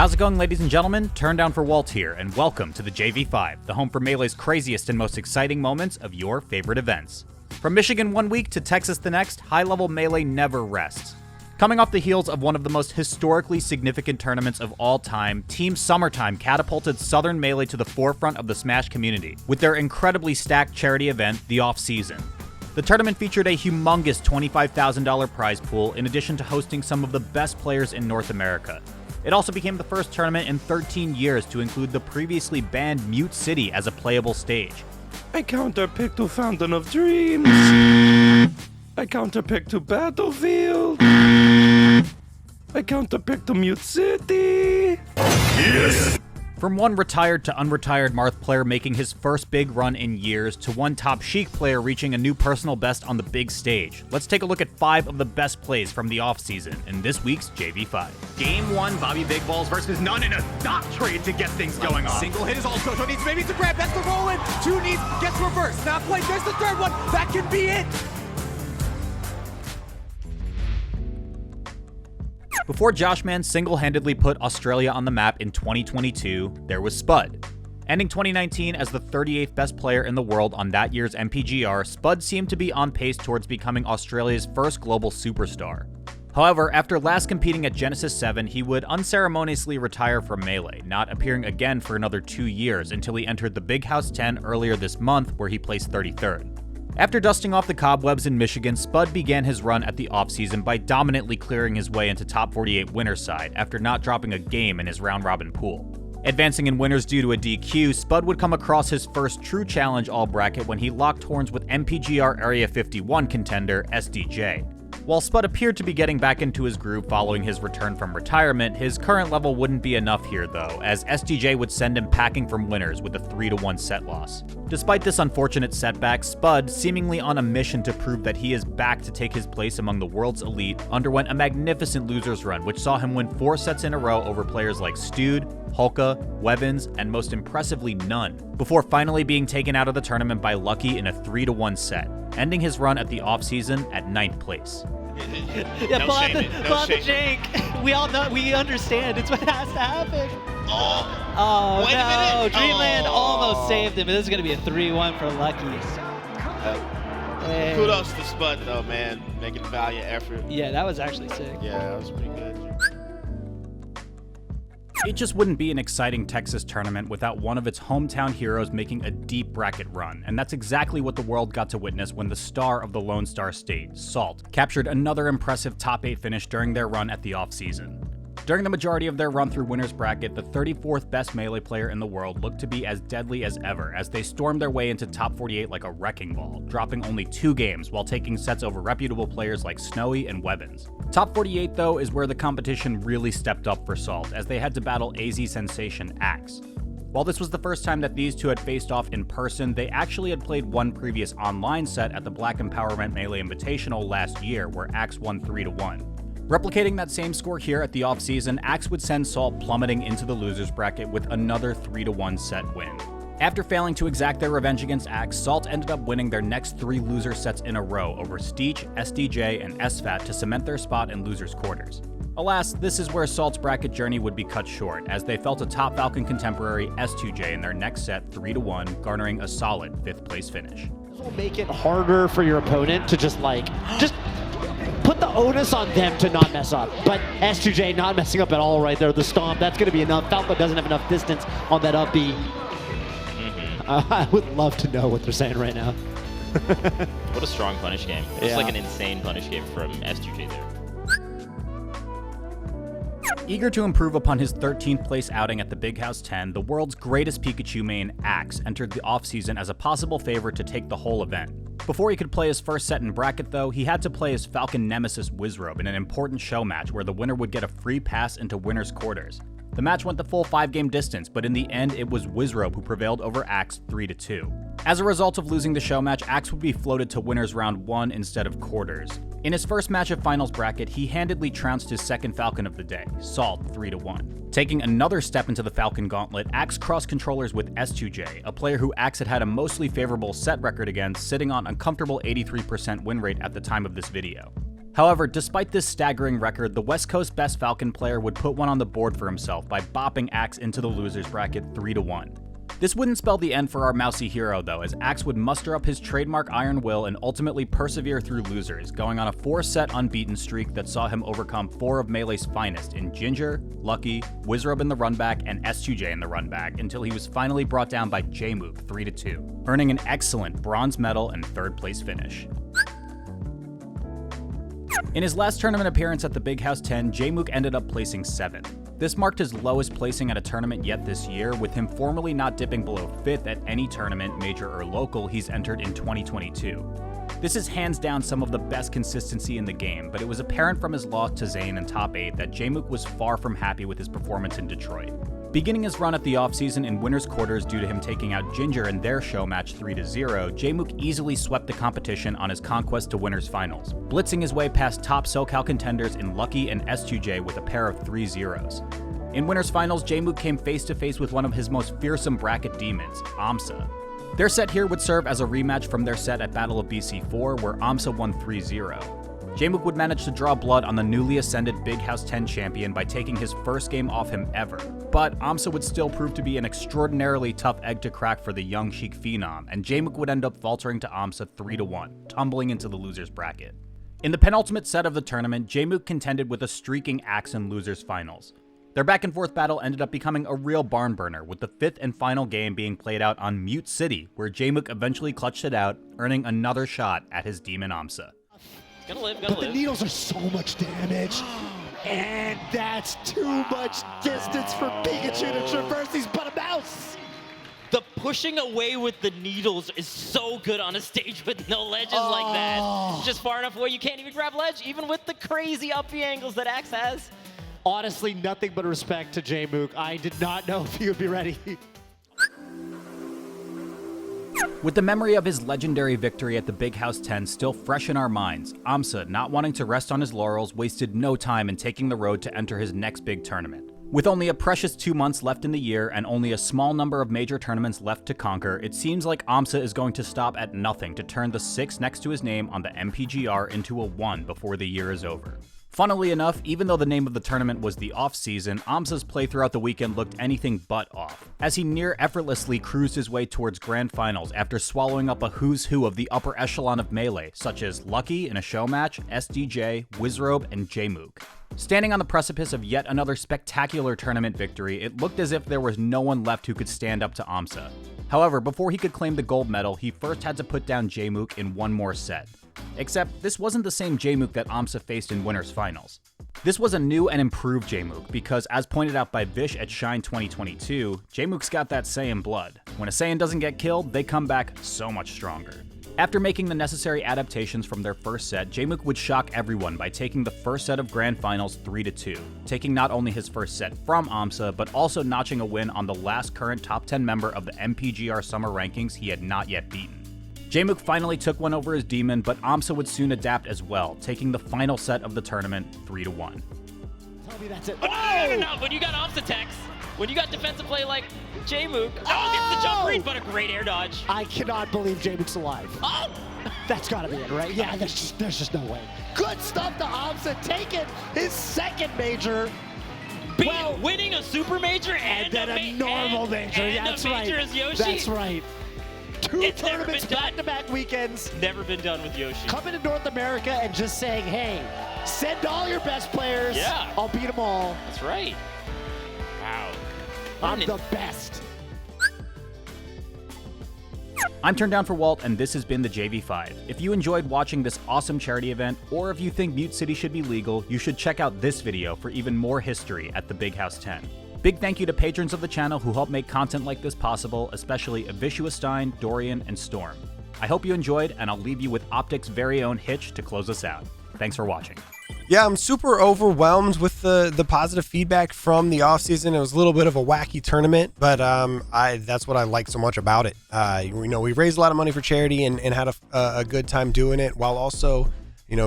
How's it going, ladies and gentlemen? Turndownforwalt here, and welcome to the JV5, the home for Melee's craziest and most exciting moments of your favorite events. From Michigan one week to Texas the next, high-level Melee never rests. Coming off the heels of one of the most historically significant tournaments of all time, Team Summertime catapulted Southern Melee to the forefront of the Smash community with their incredibly stacked charity event, the Off-Season. The tournament featured a humongous $25,000 prize pool in addition to hosting some of the best players in North America. It also became the first tournament in 13 years to include the previously banned Mute City as a playable stage. I counterpick to Fountain of Dreams. I counterpick to Battlefield. I counterpick to Mute City. Yes! From one retired to unretired Marth player making his first big run in years, to one top Sheik player reaching a new personal best on the big stage, let's take a look at 5 of the best plays from the off-season in this week's JV5. Game 1, Bobby Big Balls versus none in a stop trade to get things going on. Single hit is also, so needs maybe to grab, that's the roll in. 2 needs, gets reversed, not played, there's the third one, that can be it. Before Joshman single-handedly put Australia on the map in 2022, there was Spud. Ending 2019 as the 38th best player in the world on that year's MPGR, Spud seemed to be on pace towards becoming Australia's first global superstar. However, after last competing at Genesis 7, he would unceremoniously retire from Melee, not appearing again for another 2 years until he entered the Big House 10 earlier this month, where he placed 33rd. After dusting off the cobwebs in Michigan, Spud began his run at the off-season by dominantly clearing his way into top 48 winners side after not dropping a game in his round-robin pool. Advancing in winners due to a DQ, Spud would come across his first true challenge all-bracket when he locked horns with MPGR Area 51 contender SDJ. While Spud appeared to be getting back into his groove following his return from retirement, his current level wouldn't be enough here though, as SDJ would send him packing from winners with a 3-1 set loss. Despite this unfortunate setback, Spud, seemingly on a mission to prove that he is back to take his place among the world's elite, underwent a magnificent losers run which saw him win 4 sets in a row over players like Stewed, Hulka, Wevins, and most impressively None, before finally being taken out of the tournament by Lucky in a 3-1 set, ending his run at the off-season at 9th place. Yeah, pull out the jank. We all know, we understand. It's what has to happen. Oh Wait no, a minute. Dreamland almost saved him. This is going to be a 3-1 for Lucky. Hey. Kudos to Spud though, man. Making valiant effort. Yeah, that was actually sick. Yeah, that was pretty good. It just wouldn't be an exciting Texas tournament without one of its hometown heroes making a deep bracket run, and that's exactly what the world got to witness when the star of the Lone Star State, Salt, captured another impressive top 8 finish during their run at the off-season. During the majority of their run through winners bracket, the 34th best Melee player in the world looked to be as deadly as ever as they stormed their way into top 48 like a wrecking ball, dropping only 2 games while taking sets over reputable players like Snowy and Wevins. Top 48 though is where the competition really stepped up for Salt, as they had to battle AZ sensation Axe. While this was the first time that these two had faced off in person, they actually had played one previous online set at the Black Empowerment Melee Invitational last year, where Axe won 3-1. Replicating that same score here at the off-season, Axe would send Salt plummeting into the losers bracket with another 3-1 set win. After failing to exact their revenge against Axe, Salt ended up winning their next 3 loser sets in a row over Steech, SDJ, and SFAT to cement their spot in losers quarters. Alas, this is where Salt's bracket journey would be cut short, as they fell to top Falcon contemporary S2J in their next set 3-1, garnering a solid 5th place finish. This will make it harder for your opponent to just put the onus on them to not mess up. But S2J not messing up at all right there. The stomp, that's going to be enough. Falco doesn't have enough distance on that up B. I would love to know what they're saying right now. What a strong punish game. It's like an insane punish game from S2J there. Eager to improve upon his 13th place outing at the Big House 10, the world's greatest Pikachu main, Axe, entered the off-season as a possible favorite to take the whole event. Before he could play his first set in bracket though, he had to play his Falcon nemesis Wizrobe in an important show match where the winner would get a free pass into winners quarters. The match went the full 5-game distance, but in the end it was Wizrobe who prevailed over Axe 3-2. As a result of losing the show match, Axe would be floated to winners round 1 instead of quarters. In his first match of finals bracket, he handedly trounced his second Falcon of the day, Salt, 3-1. Taking another step into the Falcon gauntlet, Axe crossed controllers with S2J, a player who Axe had a mostly favorable set record against, sitting on a comfortable 83% win rate at the time of this video. However, despite this staggering record, the West Coast Best Falcon player would put one on the board for himself by bopping Axe into the losers bracket 3-1. This wouldn't spell the end for our mousy hero though, as Axe would muster up his trademark iron will and ultimately persevere through losers, going on a 4-set unbeaten streak that saw him overcome 4 of Melee's finest in Ginger, Lucky, Wizrobe in the runback, and S2J in the runback, until he was finally brought down by Jmook 3-2, earning an excellent bronze medal and 3rd place finish. In his last tournament appearance at the Big House 10, Jmook ended up placing 7th. This marked his lowest placing at a tournament yet this year, with him formally not dipping below 5th at any tournament, major or local, he's entered in 2022. This is hands down some of the best consistency in the game, but it was apparent from his loss to Zayn in top 8 that Jmook was far from happy with his performance in Detroit. Beginning his run at the offseason in winner's quarters due to him taking out Ginger in their show match 3-0, Jmook easily swept the competition on his conquest to winners finals, blitzing his way past top SoCal contenders in Lucky and S2J with a pair of 3-0s. In winners finals, Jmook came face to face with one of his most fearsome bracket demons, Amsa. Their set here would serve as a rematch from their set at Battle of BC4, where Amsa won 3-0. Jmook would manage to draw blood on the newly ascended Big House 10 champion by taking his first game off him ever, but Amsa would still prove to be an extraordinarily tough egg to crack for the young Sheik phenom, and Jmook would end up faltering to Amsa 3-1, tumbling into the losers bracket. In the penultimate set of the tournament, Jmook contended with a streaking Axe in losers finals. Their back and forth battle ended up becoming a real barn burner, with the 5th and final game being played out on Mute City, where Jmook eventually clutched it out, earning another shot at his demon Amsa. But the needles are so much damage, and that's too much distance for Pikachu to traverse. He's but a mouse. The pushing away with the needles is so good on a stage with no ledges like that. Just far enough away you can't even grab ledge, even with the crazy uppy angles that Axe has. Honestly, nothing but respect to Jmook. I did not know if he would be ready. With the memory of his legendary victory at the Big House 10 still fresh in our minds, Amsa, not wanting to rest on his laurels, wasted no time in taking the road to enter his next big tournament. With only a precious 2 months left in the year and only a small number of major tournaments left to conquer, it seems like Amsa is going to stop at nothing to turn the 6 next to his name on the MPGR into a 1 before the year is over. Funnily enough, even though the name of the tournament was the off-season, Amsa's play throughout the weekend looked anything but off, as he near effortlessly cruised his way towards grand finals after swallowing up a who's who of the upper echelon of Melee, such as Lucky in a show match, SDJ, Wizrobe, and Jmook. Standing on the precipice of yet another spectacular tournament victory, it looked as if there was no one left who could stand up to Amsa. However, before he could claim the gold medal, he first had to put down Jmook in one more set. Except, this wasn't the same Jmook that Amsa faced in winners finals. This was a new and improved Jmook because, as pointed out by Vish at Shine 2022, Jmook's got that Saiyan blood. When a Saiyan doesn't get killed, they come back so much stronger. After making the necessary adaptations from their first set, Jmook would shock everyone by taking the first set of grand finals 3-2, taking not only his first set from Amsa, but also notching a win on the last current top 10 member of the MPGR summer rankings he had not yet beaten. Jmook finally took one over his demon, but Amsa would soon adapt as well, taking the final set of the tournament 3-1. Tell me that's it. Oh! No. When you got Amsa techs, when you got defensive play like Jmook, gets the jump read, but a great air dodge. I cannot believe Jmook's alive. Oh! That's gotta be it, right? Yeah, there's just no way. Good stuff to Amsa, taking his second major. Winning a super major and then a normal major. And That's a major right. Is Yoshi. That's right. Two tournaments back-to-back weekends. Never been done with Yoshi. Coming to North America and just saying, hey, send all your best players. Yeah. I'll beat them all. That's right. Wow. I'm the best. I'm turndownforwalt, and this has been the JV5. If you enjoyed watching this awesome charity event, or if you think Mute City should be legal, you should check out this video for even more history at the Big House 10. Big thank you to patrons of the channel who help make content like this possible, especially Avishua, Dorian, and Storm. I hope you enjoyed, and I'll leave you with Optic's very own Hitch to close us out. Thanks for watching. Yeah, I'm super overwhelmed with the positive feedback from the offseason. It was a little bit of a wacky tournament, but that's what I like so much about it. We raised a lot of money for charity and had a good time doing it, while also,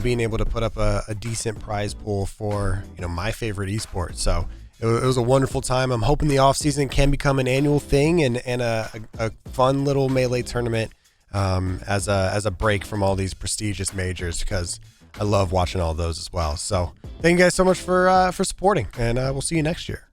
being able to put up a decent prize pool for, my favorite esport. So it was a wonderful time. I'm hoping the offseason can become an annual thing and a fun little Melee tournament as a break from all these prestigious majors, because I love watching all those as well. So thank you guys so much for supporting, and we'll see you next year.